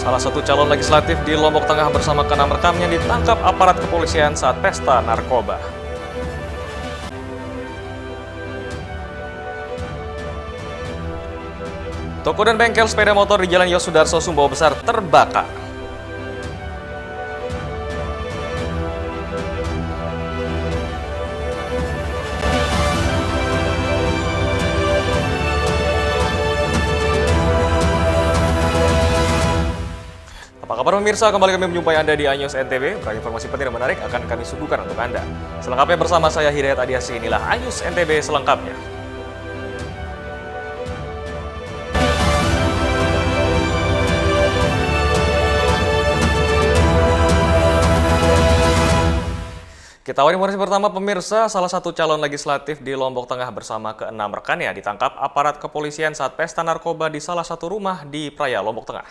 Salah satu calon legislatif di Lombok Tengah bersama keenam rekannya ditangkap aparat kepolisian saat pesta narkoba. Toko dan bengkel sepeda motor di Jalan Yosudarso, Sumbawa Besar terbakar. Apa kabar pemirsa? Kembali kami menjumpai Anda di iNews NTB. Beragam informasi penting dan menarik akan kami suguhkan untuk Anda. Selengkapnya bersama saya Hidayat Adiasi, inilah iNews NTB selengkapnya. Kita awali informasi pertama pemirsa, salah satu calon legislatif di Lombok Tengah bersama keenam rekannya ditangkap aparat kepolisian saat pesta narkoba di salah satu rumah di Praia, Lombok Tengah.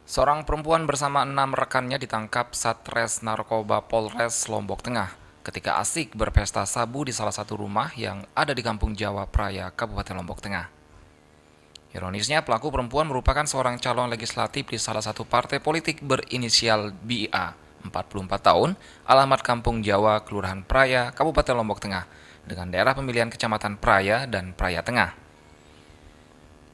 Seorang perempuan bersama 6 rekannya ditangkap Satres Narkoba Polres Lombok Tengah ketika asik berpesta sabu di salah satu rumah yang ada di Kampung Jawa Praia, Kabupaten Lombok Tengah. Ironisnya, pelaku perempuan merupakan seorang calon legislatif di salah satu partai politik berinisial BIA, 44 tahun, alamat Kampung Jawa, Kelurahan Praia, Kabupaten Lombok Tengah, dengan daerah pemilihan Kecamatan Praia dan Praia Tengah.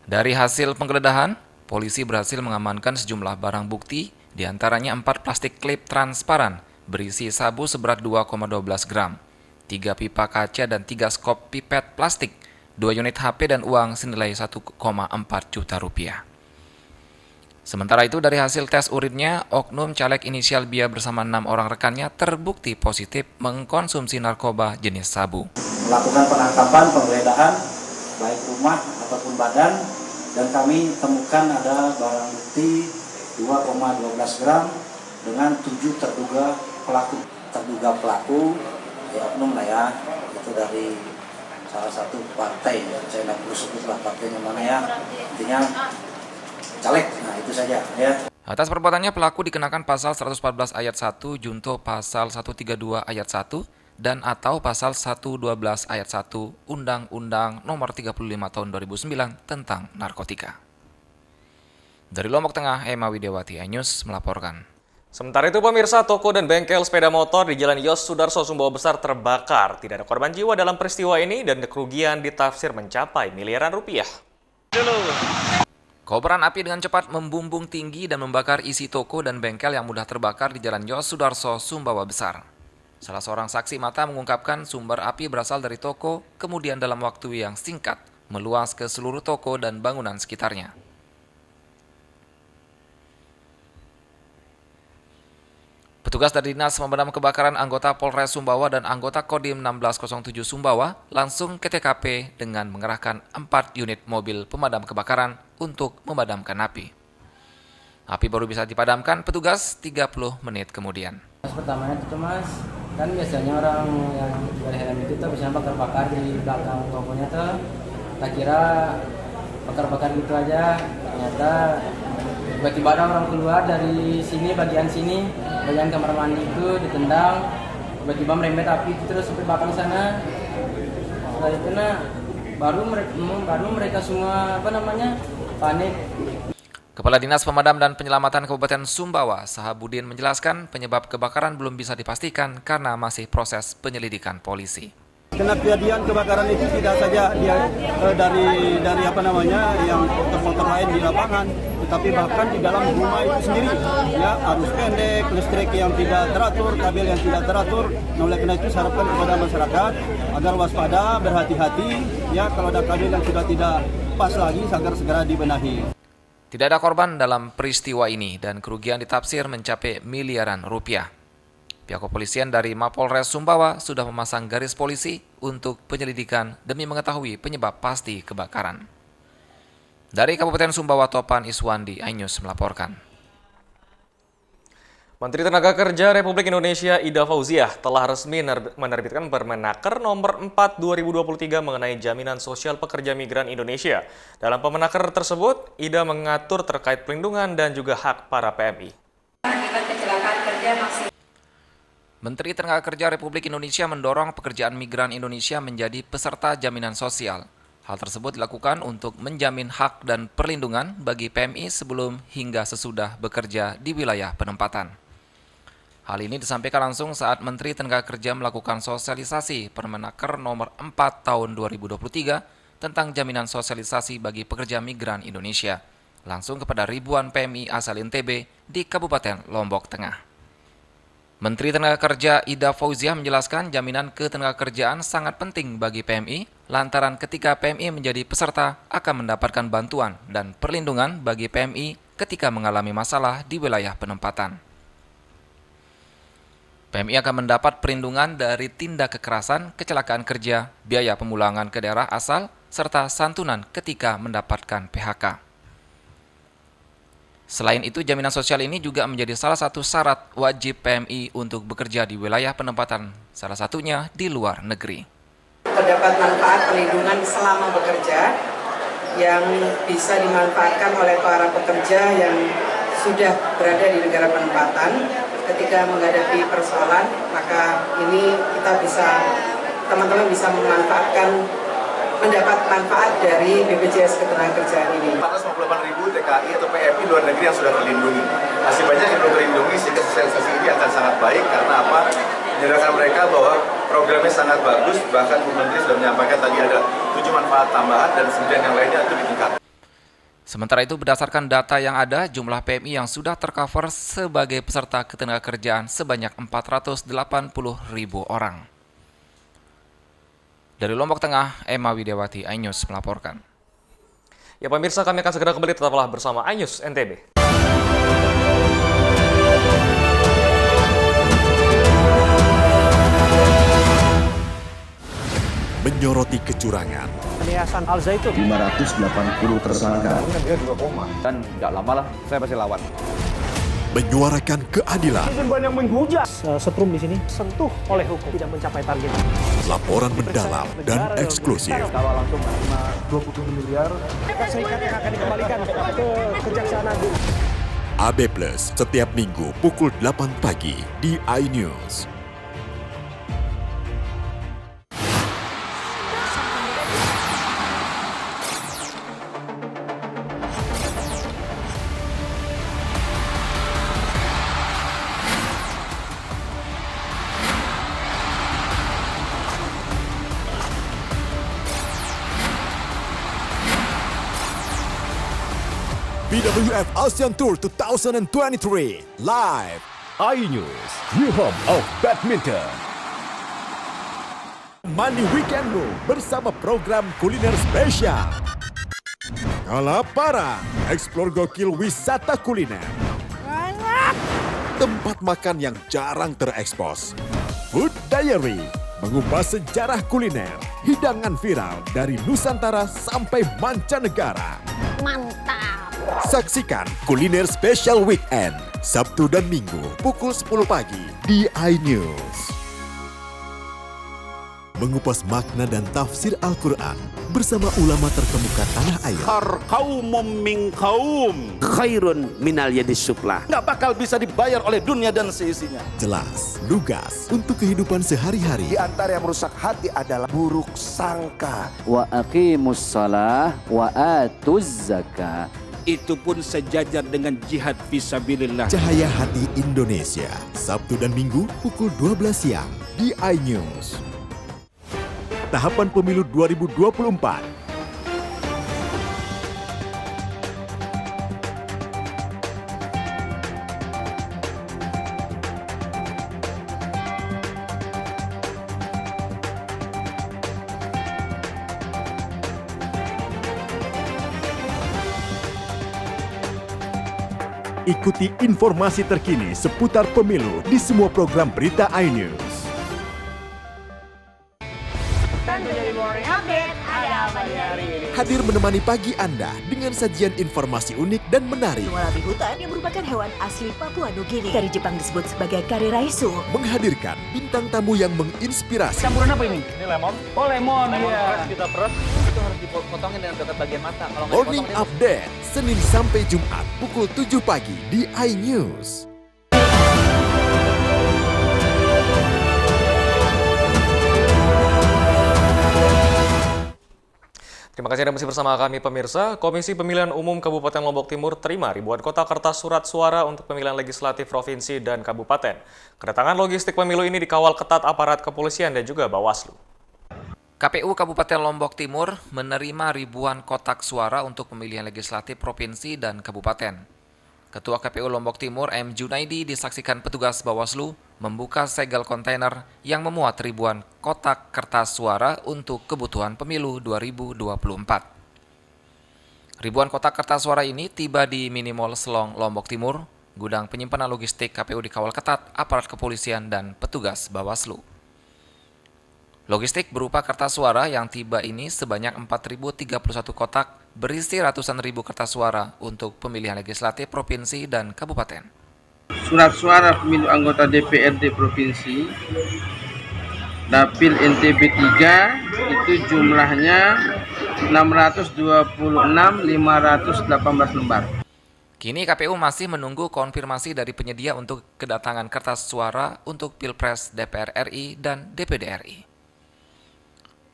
Dari hasil penggeledahan, polisi berhasil mengamankan sejumlah barang bukti, diantaranya 4 plastik klip transparan berisi sabu seberat 2,12 gram, 3 pipa kaca dan 3 skop pipet plastik, 2 unit HP dan uang senilai 1,4 juta rupiah. Sementara itu, dari hasil tes urinnya, oknum caleg inisial BIA bersama 6 orang rekannya terbukti positif mengkonsumsi narkoba jenis sabu. Melakukan penangkapan, penggeledahan, baik rumah ataupun badan, dan kami temukan ada barang bukti 2,12 gram dengan 7 terduga pelaku. Terduga pelaku, ya oknum lah ya, itu dari salah satu partai, saya tidak perlu sebutlah partainya mana ya, intinya caleg, nah itu saja ya. Atas perbuatannya, pelaku dikenakan pasal 114 ayat 1, junto pasal 132 ayat 1, dan atau pasal 112 ayat 1 Undang-Undang Nomor 35 Tahun 2009 tentang narkotika. Dari Lombok Tengah, Emma Widiawati, iNews melaporkan. Sementara itu pemirsa, toko dan bengkel sepeda motor di Jalan Yosudarso, Sumbawa Besar terbakar. Tidak ada korban jiwa dalam peristiwa ini dan kerugian ditafsir mencapai miliaran rupiah. Kobaran api dengan cepat membumbung tinggi dan membakar isi toko dan bengkel yang mudah terbakar di Jalan Yosudarso, Sumbawa Besar. Salah seorang saksi mata mengungkapkan sumber api berasal dari toko, kemudian dalam waktu yang singkat meluas ke seluruh toko dan bangunan sekitarnya. Petugas dari Dinas Pemadam Kebakaran anggota Polres Sumbawa dan anggota Kodim 1607 Sumbawa langsung ke TKP dengan mengerahkan 4 unit mobil pemadam kebakaran untuk memadamkan api. Api baru bisa dipadamkan petugas 30 menit kemudian. Pertamanya itu mas, kan biasanya orang yang jual helm itu tuh bisa bakar-bakar di belakang tokonya tuh. Tak kira bakar-bakar gitu aja, ternyata tiba-tiba ada orang keluar dari sini, bagian kamar mandi itu ditendang, tiba-tiba merembet api itu terus sampai bakar sana. Setelah itu baru mereka semua panik. Kepala Dinas Pemadam dan Penyelamatan Kabupaten Sumbawa, Sahabudin menjelaskan penyebab kebakaran belum bisa dipastikan karena masih proses penyelidikan polisi. Karena kejadian kebakaran itu tidak saja dia dari yang faktor-faktor lain di lapangan, tetapi bahkan di dalam rumah itu sendiri, ya arus pendek, listrik yang tidak teratur, kabel yang tidak teratur. Nah, oleh karena itu saya harapkan kepada masyarakat agar waspada, berhati-hati, ya kalau ada kabel yang sudah tidak pas lagi agar segera dibenahi. Tidak ada korban dalam peristiwa ini dan kerugian ditafsir mencapai miliaran rupiah. Pihak kepolisian dari Mapolres Sumbawa sudah memasang garis polisi untuk penyelidikan demi mengetahui penyebab pasti kebakaran. Dari Kabupaten Sumbawa, Topan Iswandi, iNews melaporkan. Menteri Tenaga Kerja Republik Indonesia Ida Fauziah telah resmi menerbitkan Permenaker Nomor 4 2023 mengenai jaminan sosial pekerja migran Indonesia. Dalam Permenaker tersebut, Ida mengatur terkait perlindungan dan juga hak para PMI. Menteri Tenaga Kerja Republik Indonesia mendorong pekerjaan migran Indonesia menjadi peserta jaminan sosial. Hal tersebut dilakukan untuk menjamin hak dan perlindungan bagi PMI sebelum hingga sesudah bekerja di wilayah penempatan. Hal ini disampaikan langsung saat Menteri Tenaga Kerja melakukan sosialisasi Permenaker nomor 4 tahun 2023 tentang jaminan sosialisasi bagi pekerja migran Indonesia, langsung kepada ribuan PMI asal NTB di Kabupaten Lombok Tengah. Menteri Tenaga Kerja Ida Fauziah menjelaskan jaminan ketenagakerjaan sangat penting bagi PMI, lantaran ketika PMI menjadi peserta akan mendapatkan bantuan dan perlindungan bagi PMI ketika mengalami masalah di wilayah penempatan. PMI akan mendapat perlindungan dari tindak kekerasan, kecelakaan kerja, biaya pemulangan ke daerah asal, serta santunan ketika mendapatkan PHK. Selain itu, jaminan sosial ini juga menjadi salah satu syarat wajib PMI untuk bekerja di wilayah penempatan, salah satunya di luar negeri. Terdapat manfaat perlindungan selama bekerja yang bisa dimanfaatkan oleh para pekerja yang sudah berada di negara penempatan. Ketika menghadapi persoalan, maka ini teman-teman bisa mendapat manfaat dari BPJS Ketenagakerjaan ini. 458.000 TKI atau PMI luar negeri yang sudah terlindungi. Masih banyak yang belum terlindungi, sehingga sosialisasi ini akan sangat baik karena apa? Menyadarkan mereka bahwa programnya sangat bagus, bahkan Bu Menteri sudah menyampaikan tadi ada 7 manfaat tambahan dan 9 yang lainnya itu ditingkatkan. Sementara itu, berdasarkan data yang ada, jumlah PMI yang sudah tercover sebagai peserta ketenagakerjaan sebanyak 480.000 orang. Dari Lombok Tengah, Emma Widiawati, iNews melaporkan. Ya pemirsa, kami akan segera kembali, tetaplah bersama iNews NTB. Menyoroti kecurangan. Yayasan Al Zaitun 580 tersangka. Dan tidak lama lah saya pasti lawan. Menyuarakan keadilan. Banyak menghujat. Setrum di sini sentuh oleh hukum, tidak mencapai target. Laporan mendalam dan eksklusif. Kalau langsung 20 miliar, serikat yang akan dikembalikan ke Kejaksaan Agung. AB Plus setiap Minggu pukul 8 pagi di iNews. BWF ASEAN Tour 2023 live iNews, new home of badminton. Mandi weekendmu bersama program kuliner spesial. Kalaparan, eksplor gokil wisata kuliner. Tempat makan yang jarang terekspos. Food Diary, mengupas sejarah kuliner, hidangan viral dari Nusantara sampai mancanegara. Mantap! Saksikan Kuliner Special Weekend, Sabtu dan Minggu pukul 10 pagi di iNews. Mengupas makna dan tafsir Al-Quran bersama ulama terkemuka tanah air. Kaumum min kaum khairun minal yadis suflah. Nggak bakal bisa dibayar oleh dunia dan seisinya. Jelas, lugas untuk kehidupan sehari-hari. Di antara yang merusak hati adalah buruk sangka. Wa aqimus shalah wa atuz zakah. Itu pun sejajar dengan jihad fisabilillah. Cahaya Hati Indonesia, Sabtu dan Minggu pukul 12 siang di iNews. Tahapan Pemilu 2024. Ikuti informasi terkini seputar pemilu di semua program berita iNews. Hadir menemani pagi Anda dengan sajian informasi unik dan menarik. Wallaby hutan yang merupakan hewan asli Papua Nugini. Dari Jepang disebut sebagai kare raisu. Menghadirkan bintang tamu yang menginspirasi. Campuran apa ini? Ini lemon. Oh lemon, iya. Kita peres, itu harus dipotongin dengan dekat bagian mata. Kalau nggak Morning dipotong, Update, Senin sampai Jumat pukul 7 pagi di iNews. Terima kasih Anda masih bersama kami pemirsa. Komisi Pemilihan Umum Kabupaten Lombok Timur terima ribuan kotak kertas surat suara untuk pemilihan legislatif provinsi dan kabupaten. Kedatangan logistik pemilu ini dikawal ketat aparat kepolisian dan juga Bawaslu. KPU Kabupaten Lombok Timur menerima ribuan kotak suara untuk pemilihan legislatif provinsi dan kabupaten. Ketua KPU Lombok Timur M. Junaidi disaksikan petugas Bawaslu membuka segel kontainer yang memuat ribuan kotak kertas suara untuk kebutuhan pemilu 2024. Ribuan kotak kertas suara ini tiba di Mini Mall Selong, Lombok Timur. Gudang penyimpanan logistik KPU dikawal ketat aparat kepolisian dan petugas Bawaslu. Logistik berupa kertas suara yang tiba ini sebanyak 4.031 kotak berisi ratusan ribu kertas suara untuk pemilihan legislatif provinsi dan kabupaten. Surat suara pemilu anggota DPRD Provinsi Dapil NTB 3 itu jumlahnya 626.518 lembar. Kini KPU masih menunggu konfirmasi dari penyedia untuk kedatangan kertas suara untuk Pilpres DPR RI dan DPD RI.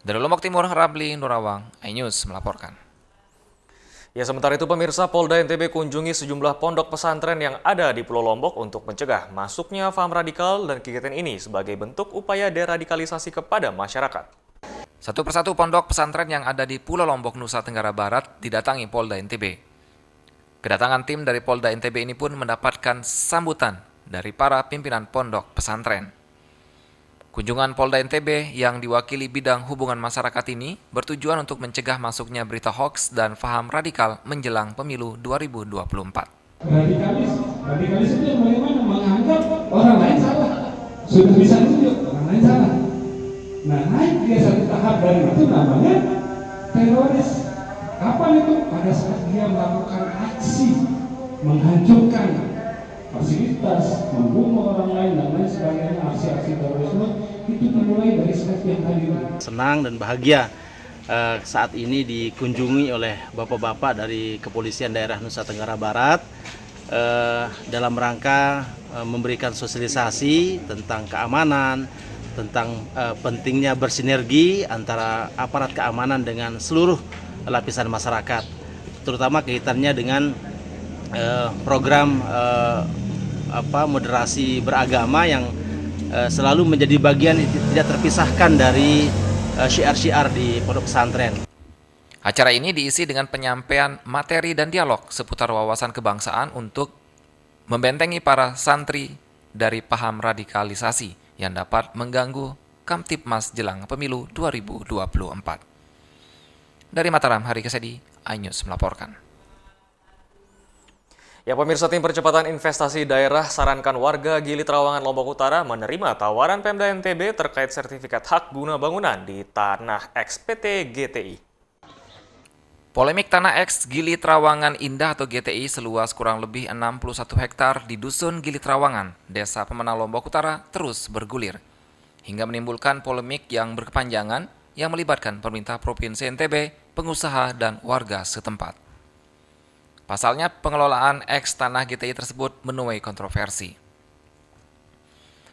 Dari Lombok Timur, Ramli Nurawang, iNews melaporkan. Ya, sementara itu pemirsa, Polda NTB kunjungi sejumlah pondok pesantren yang ada di Pulau Lombok untuk mencegah masuknya paham radikal dan kegiatan ini sebagai bentuk upaya deradikalisasi kepada masyarakat. Satu persatu pondok pesantren yang ada di Pulau Lombok, Nusa Tenggara Barat didatangi Polda NTB. Kedatangan tim dari Polda NTB ini pun mendapatkan sambutan dari para pimpinan pondok pesantren. Kunjungan Polda NTB yang diwakili bidang hubungan masyarakat ini bertujuan untuk mencegah masuknya berita hoaks dan paham radikal menjelang pemilu 2024. Radikalis itu yang bagaimana menganggap orang lain salah. Sudah bisa tunjuk orang lain salah. Nah, naik dia satu tahap dari itu namanya teroris. Kapan itu? Pada saat dia melakukan aksi menghancurkan fasilitas, membunuh orang lain dan lain sebagainya, aksi-aksi terorisme itu dimulai dari saat yang tadi. Senang dan bahagia saat ini dikunjungi oleh bapak-bapak dari Kepolisian Daerah Nusa Tenggara Barat dalam rangka memberikan sosialisasi tentang keamanan, tentang pentingnya bersinergi antara aparat keamanan dengan seluruh lapisan masyarakat, terutama kaitannya dengan program moderasi beragama yang selalu menjadi bagian tidak terpisahkan dari syiar-syiar di pondok pesantren. Acara ini diisi dengan penyampaian materi dan dialog seputar wawasan kebangsaan untuk membentengi para santri dari paham radikalisasi yang dapat mengganggu Kamtibmas jelang pemilu 2024. Dari Mataram, Hari Kesedi, iNews melaporkan. Ya, pemirsa, tim percepatan investasi daerah sarankan warga Gili Trawangan, Lombok Utara menerima tawaran Pemda NTB terkait sertifikat hak guna bangunan di tanah X PT GTI. Polemik tanah X Gili Trawangan Indah atau GTI seluas kurang lebih 61 hektar di Dusun Gili Trawangan, Desa Pemenang, Lombok Utara terus bergulir, hingga menimbulkan polemik yang berkepanjangan yang melibatkan pemerintah Provinsi NTB, pengusaha, dan warga setempat. Pasalnya, pengelolaan X tanah GTI tersebut menuai kontroversi.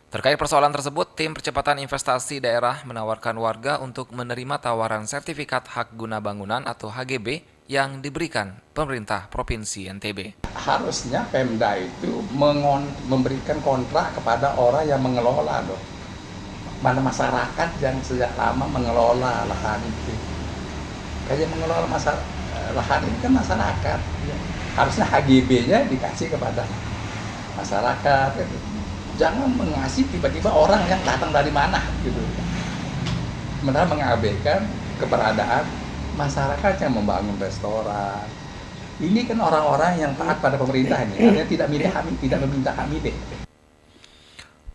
Terkait persoalan tersebut, tim percepatan investasi daerah menawarkan warga untuk menerima tawaran sertifikat hak guna bangunan atau HGB yang diberikan pemerintah Provinsi NTB. Harusnya Pemda itu memberikan kontrak kepada orang yang mengelola loh. Mana masyarakat yang sejak lama mengelola lahan itu. Kayak mengelola lahan ini kan masyarakat. Harusnya HGB-nya dikasih kepada masyarakat. Gitu. Jangan mengasih tiba-tiba orang yang datang dari mana gitu. Sementara mengabaikan keberadaan masyarakat yang membangun restoran. Ini kan orang-orang yang taat pada pemerintah ini, artinya tidak meminta hak milik.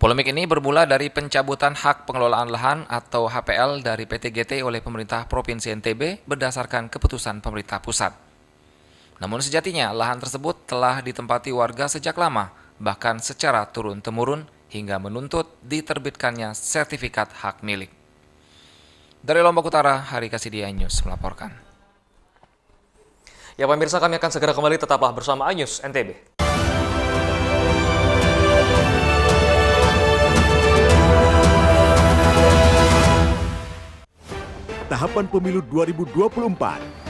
Polemik ini bermula dari pencabutan hak pengelolaan lahan atau HPL dari PT GT oleh pemerintah Provinsi NTB berdasarkan keputusan pemerintah pusat. Namun sejatinya lahan tersebut telah ditempati warga sejak lama, bahkan secara turun-temurun hingga menuntut diterbitkannya sertifikat hak milik. Dari Lombok Utara, Hari Kasidi, iNews melaporkan. Ya pemirsa, kami akan segera kembali, tetaplah bersama iNews NTB. tahapan pemilu 2024.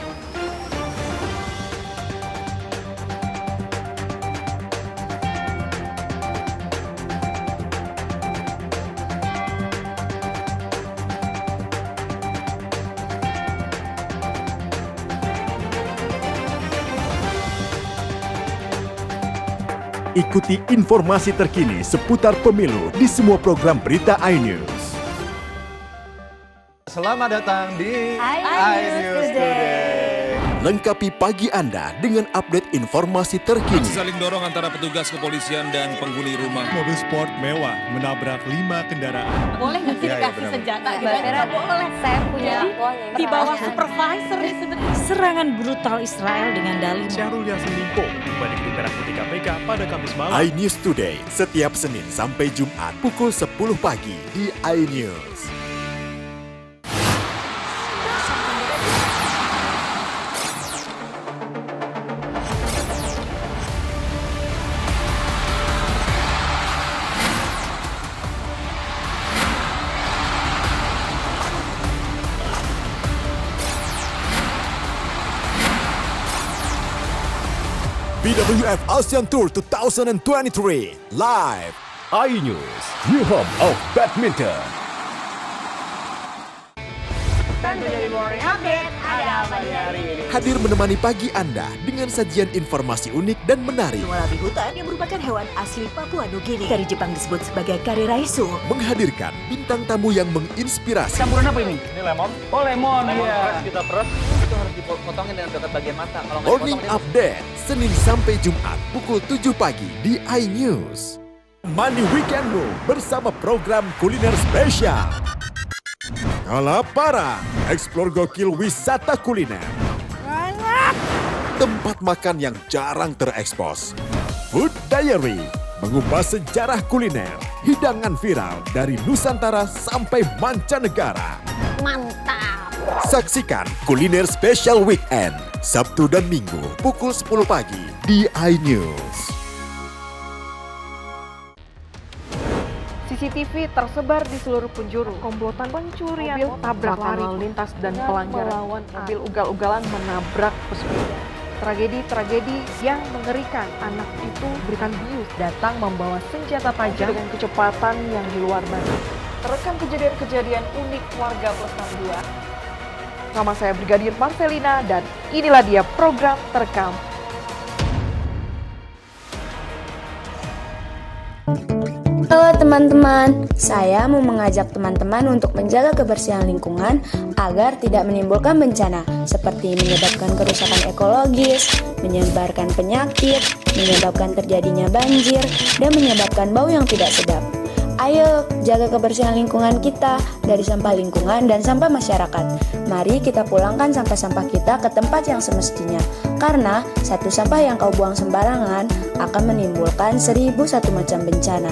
Ikuti informasi terkini seputar pemilu di semua program berita iNews. Selamat datang di iNews Today. Lengkapi pagi Anda dengan update informasi terkini. Saling dorong antara petugas kepolisian dan penghuni rumah. Mobil sport mewah menabrak 5 kendaraan. Boleh nggak sih dikasih senjata? Tidak boleh. Saya punya di bawah supervisor nih sebenarnya. Serangan brutal Israel dengan dalih Syahrul Yassin Limpo balik di Merah Putih KPK pada Kamis malam. iNews Today setiap Senin sampai Jumat pukul 10 pagi di iNews. BWF ASEAN Tour 2023 live iNews, new home of badminton. Tentunya di Morning Update ada apa di hari ini? Hadir menemani pagi Anda dengan sajian informasi unik dan menarik. Wallaby hutan yang merupakan hewan asli Papua Nugini dari Jepang disebut sebagai kareraisu. Menghadirkan bintang tamu yang menginspirasi. Campuran apa ini? Ini lemon. Oh lemon, iya. Kita peras. Itu harus dipotongin dengan dekat bagian mata. Kalau nggak Morning dipotong, Update Senin sampai Jumat pukul 7 pagi di iNews. Mani weekendmu bersama program kuliner spesial. Kalaparan, eksplor gokil wisata kuliner. Tempat makan yang jarang terekspos. Food Diary, mengupas sejarah kuliner, hidangan viral dari Nusantara sampai mancanegara. Mantap. Saksikan Kuliner Special Weekend, Sabtu dan Minggu pukul 10 pagi di iNews. CCTV tersebar di seluruh penjuru. Komplotan pencurian mobil, tabrak lari lalu lintas dan pelanggaran melawan mobil ugal-ugalan menabrak pesepeda. Tragedi-tragedi yang mengerikan. Anak itu berikan bius datang membawa senjata tajam dengan kecepatan yang di luar batas. Terekam kejadian-kejadian unik warga Plus 62. Nama saya Brigadir Marcelina dan inilah dia program Terekam. Halo teman-teman, saya mau mengajak teman-teman untuk menjaga kebersihan lingkungan agar tidak menimbulkan bencana seperti menyebabkan kerusakan ekologis, menyebarkan penyakit, menyebabkan terjadinya banjir, dan menyebabkan bau yang tidak sedap. Ayo jaga kebersihan lingkungan kita dari sampah lingkungan dan sampah masyarakat. Mari kita pulangkan sampah-sampah kita ke tempat yang semestinya. Karena satu sampah yang kau buang sembarangan akan menimbulkan 1001 macam bencana.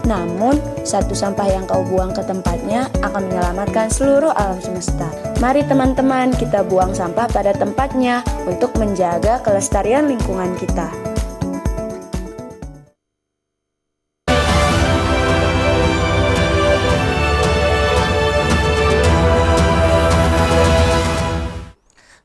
Namun, satu sampah yang kau buang ke tempatnya akan menyelamatkan seluruh alam semesta. Mari teman-teman kita buang sampah pada tempatnya untuk menjaga kelestarian lingkungan kita.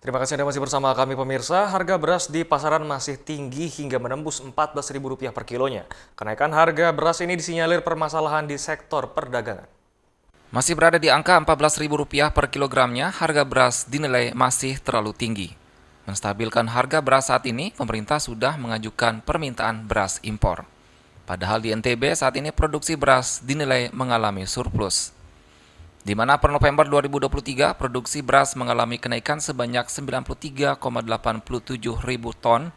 Terima kasih Anda masih bersama kami pemirsa. Harga beras di pasaran masih tinggi hingga menembus Rp14.000 per kilonya. Kenaikan harga beras ini disinyalir permasalahan di sektor perdagangan. Masih berada di angka Rp14.000 per kilogramnya, harga beras dinilai masih terlalu tinggi. Menstabilkan harga beras saat ini, pemerintah sudah mengajukan permintaan beras impor. Padahal di NTB saat ini produksi beras dinilai mengalami surplus. Di mana per November 2023 produksi beras mengalami kenaikan sebanyak 93,87 ribu ton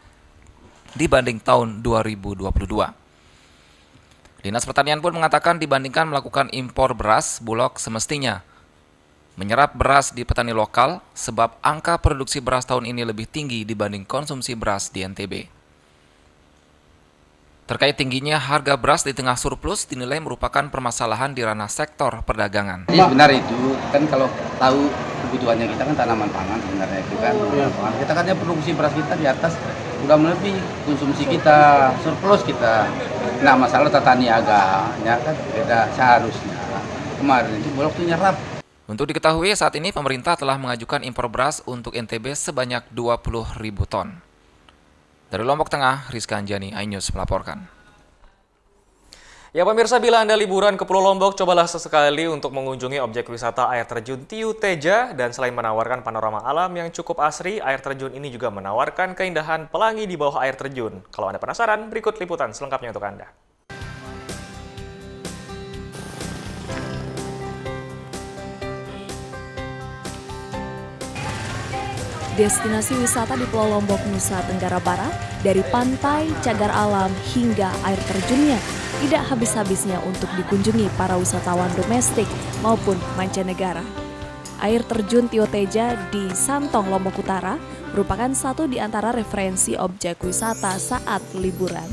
dibanding tahun 2022. Dinas Pertanian pun mengatakan dibandingkan melakukan impor beras, Bulog semestinya menyerap beras di petani lokal sebab angka produksi beras tahun ini lebih tinggi dibanding konsumsi beras di NTB. Terkait tingginya harga beras di tengah surplus dinilai merupakan permasalahan di ranah sektor perdagangan. Jadi benar itu, kan kalau tahu kebutuhannya kita kan tanaman pangan sebenarnya itu kan. Kita kan produksi beras kita di atas udah melebihi konsumsi kita, surplus kita. Nah masalah tata niaganya kan beda seharusnya. Kemarin itu Bulog tuh nyerap. Untuk diketahui, saat ini pemerintah telah mengajukan impor beras untuk NTB sebanyak 20.000 ton. Dari Lombok Tengah, Rizka Anjani, iNews melaporkan. Ya pemirsa, bila Anda liburan ke Pulau Lombok, cobalah sesekali untuk mengunjungi objek wisata air terjun Tiu Teja. Dan selain menawarkan panorama alam yang cukup asri, air terjun ini juga menawarkan keindahan pelangi di bawah air terjun. Kalau Anda penasaran, berikut liputan selengkapnya untuk Anda. Destinasi wisata di Pulau Lombok, Nusa Tenggara Barat, dari pantai, cagar alam, hingga air terjunnya, tidak habis-habisnya untuk dikunjungi para wisatawan domestik maupun mancanegara. Air terjun Tiu Teja di Santong, Lombok Utara, merupakan satu di antara referensi objek wisata saat liburan.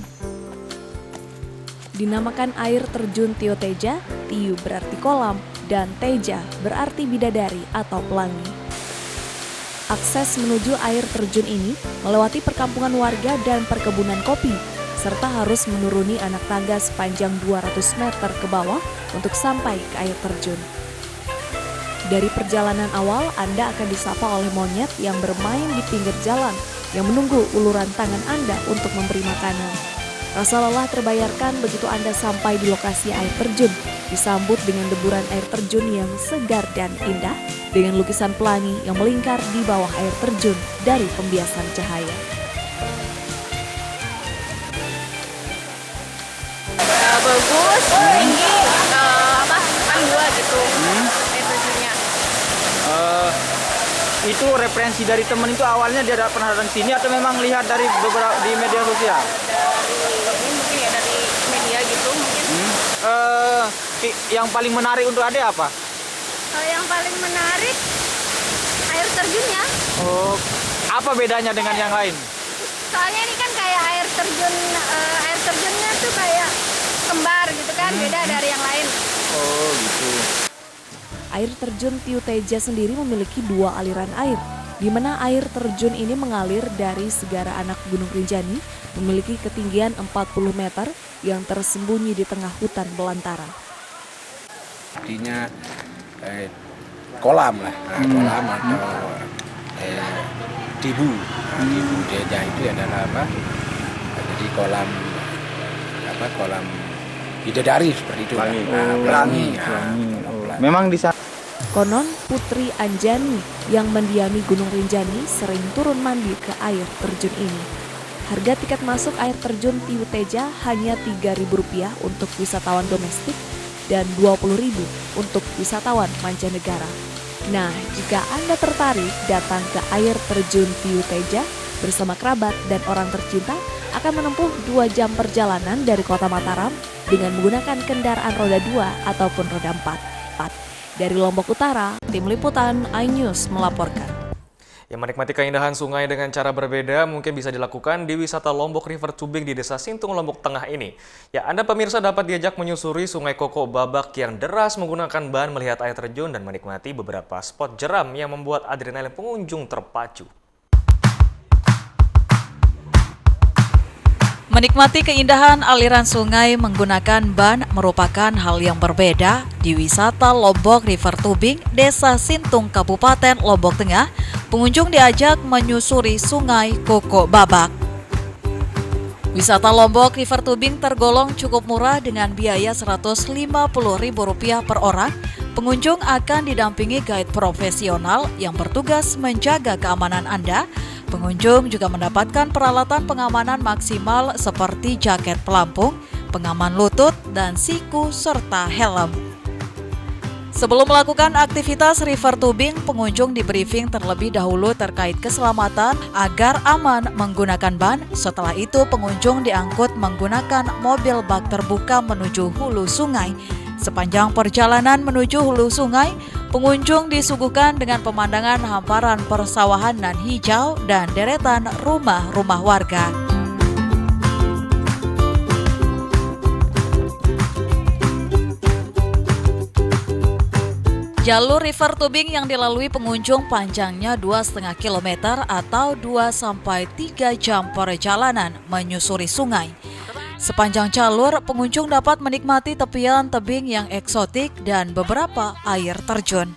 Dinamakan air terjun Tiu Teja, Tiu berarti kolam, dan Teja berarti bidadari atau pelangi. Akses menuju air terjun ini melewati perkampungan warga dan perkebunan kopi, serta harus menuruni anak tangga sepanjang 200 meter ke bawah untuk sampai ke air terjun. Dari perjalanan awal, Anda akan disapa oleh monyet yang bermain di pinggir jalan, yang menunggu uluran tangan Anda untuk memberi makanan. Rasa lelah terbayarkan begitu Anda sampai di lokasi air terjun, disambut dengan deburan air terjun yang segar dan indah, dengan lukisan pelangi yang melingkar di bawah air terjun dari pembiasan cahaya. Bagus, tinggi, kan dua gitu, air terjunnya. Itu referensi dari temen itu awalnya dia pernah datang sini atau memang lihat dari beberapa di media sosial? Mungkin ya dari media gitu mungkin. Yang paling menarik untuk Ade apa? Yang paling menarik air terjunnya. Oh, apa bedanya dengan yang lain? Soalnya ini kan kayak air terjunnya tuh kayak kembar gitu kan, beda dari yang lain. Oh gitu. Air terjun Tiu Teja sendiri memiliki dua aliran air, di mana air terjun ini mengalir dari Segara Anak Gunung Rinjani, memiliki ketinggian 40 meter yang tersembunyi di tengah hutan belantara. Artinya kolam lah, kolam atau dibu. Dibu Teja itu adalah apa? Jadi kolam bidadari seperti itu. Pelangi. Memang di sana. Konon Putri Anjani yang mendiami Gunung Rinjani sering turun mandi ke air terjun ini. Harga tiket masuk air terjun Tiu Teja hanya Rp3.000 untuk wisatawan domestik dan Rp20.000 untuk wisatawan mancanegara. Nah, jika Anda tertarik datang ke air terjun Tiu Teja bersama kerabat dan orang tercinta, akan menempuh 2 jam perjalanan dari kota Mataram dengan menggunakan kendaraan roda 2 ataupun roda 4. Dari Lombok Utara, tim liputan iNews melaporkan. Yang menikmati keindahan sungai dengan cara berbeda mungkin bisa dilakukan di wisata Lombok River Tubing di Desa Sintung, Lombok Tengah ini. Ya, Anda pemirsa dapat diajak menyusuri Sungai Koko Babak yang deras menggunakan bahan melihat air terjun dan menikmati beberapa spot jeram yang membuat adrenalin pengunjung terpacu. Menikmati keindahan aliran sungai menggunakan ban merupakan hal yang berbeda di wisata Lombok River Tubing, Desa Sintung, Kabupaten Lombok Tengah. Pengunjung diajak menyusuri Sungai Koko Babak. Wisata Lombok River Tubing tergolong cukup murah dengan biaya Rp150.000 per orang. Pengunjung akan didampingi guide profesional yang bertugas menjaga keamanan Anda. Pengunjung juga mendapatkan peralatan pengamanan maksimal seperti jaket pelampung, pengaman lutut, dan siku, serta helm. Sebelum melakukan aktivitas river tubing, pengunjung dibriefing terlebih dahulu terkait keselamatan agar aman menggunakan ban. Setelah itu, pengunjung diangkut menggunakan mobil bak terbuka menuju hulu sungai. Sepanjang perjalanan menuju hulu sungai, pengunjung disuguhkan dengan pemandangan hamparan persawahan nan hijau dan deretan rumah-rumah warga. Jalur river tubing yang dilalui pengunjung panjangnya 2,5 km atau 2-3 jam perjalanan menyusuri sungai. Sepanjang jalur, pengunjung dapat menikmati tepian tebing yang eksotik dan beberapa air terjun.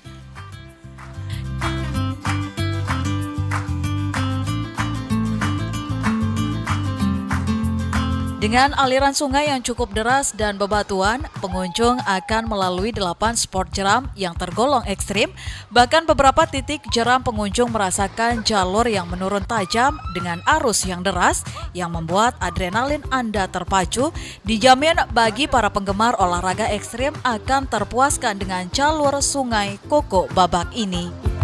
Dengan aliran sungai yang cukup deras dan bebatuan, pengunjung akan melalui 8 spot jeram yang tergolong ekstrim. Bahkan beberapa titik jeram pengunjung merasakan jalur yang menurun tajam dengan arus yang deras yang membuat adrenalin Anda terpacu. Dijamin bagi para penggemar olahraga ekstrim akan terpuaskan dengan jalur sungai Koko Babak ini.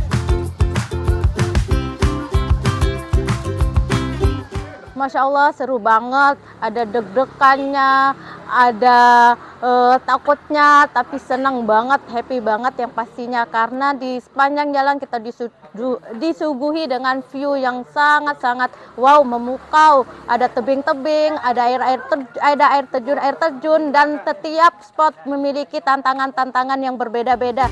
Masya Allah seru banget, ada deg-degannya, ada takutnya, tapi senang banget, happy banget yang pastinya. Karena di sepanjang jalan kita disuguhi dengan view yang sangat-sangat wow, memukau. Ada tebing-tebing, ada air terjun, dan setiap spot memiliki tantangan-tantangan yang berbeda-beda.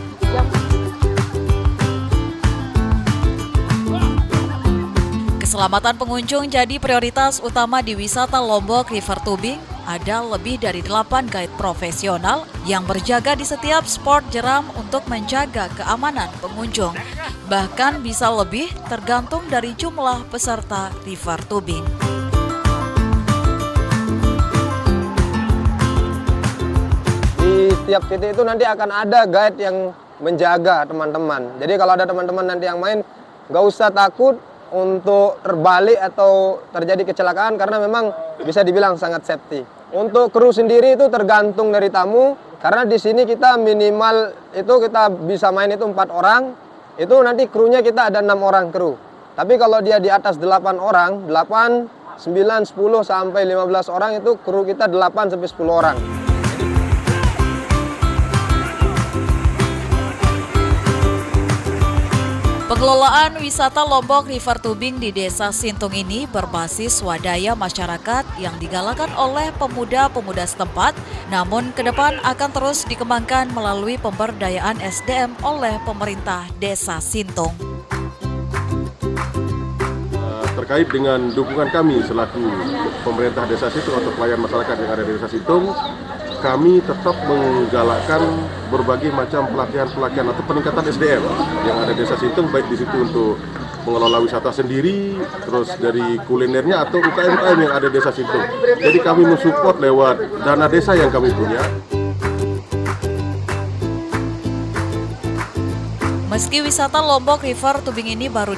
Keselamatan pengunjung jadi prioritas utama di wisata Lombok River Tubing. Ada lebih dari 8 guide profesional yang berjaga di setiap spot jeram untuk menjaga keamanan pengunjung. Bahkan bisa lebih tergantung dari jumlah peserta River Tubing. Di setiap titik itu nanti akan ada guide yang menjaga teman-teman. Jadi kalau ada teman-teman nanti yang main, nggak usah takut untuk terbalik atau terjadi kecelakaan karena memang bisa dibilang sangat safety. Untuk kru sendiri itu tergantung dari tamu karena di sini kita minimal itu kita bisa main itu 4 orang. Itu nanti krunya kita ada 6 orang kru. Tapi kalau dia di atas 8 orang, 8, 9, 10 sampai 15 orang itu kru kita 8 sampai 10 orang. Pengelolaan wisata Lombok River Tubing di Desa Sintung ini berbasis swadaya masyarakat yang digalakan oleh pemuda-pemuda setempat, namun ke depan akan terus dikembangkan melalui pemberdayaan SDM oleh pemerintah Desa Sintung. Terkait dengan dukungan kami selaku pemerintah Desa Sintung atau pelayan masyarakat yang ada di Desa Sintung, kami tetap menggalakkan berbagai macam pelatihan-pelatihan atau peningkatan SDM yang ada di Desa Sintung, baik di situ untuk mengelola wisata sendiri, terus dari kulinernya atau UKM-UKM yang ada di Desa Sintung. Jadi kami mensupport lewat dana desa yang kami punya. Meski wisata Lombok River Tubing ini baru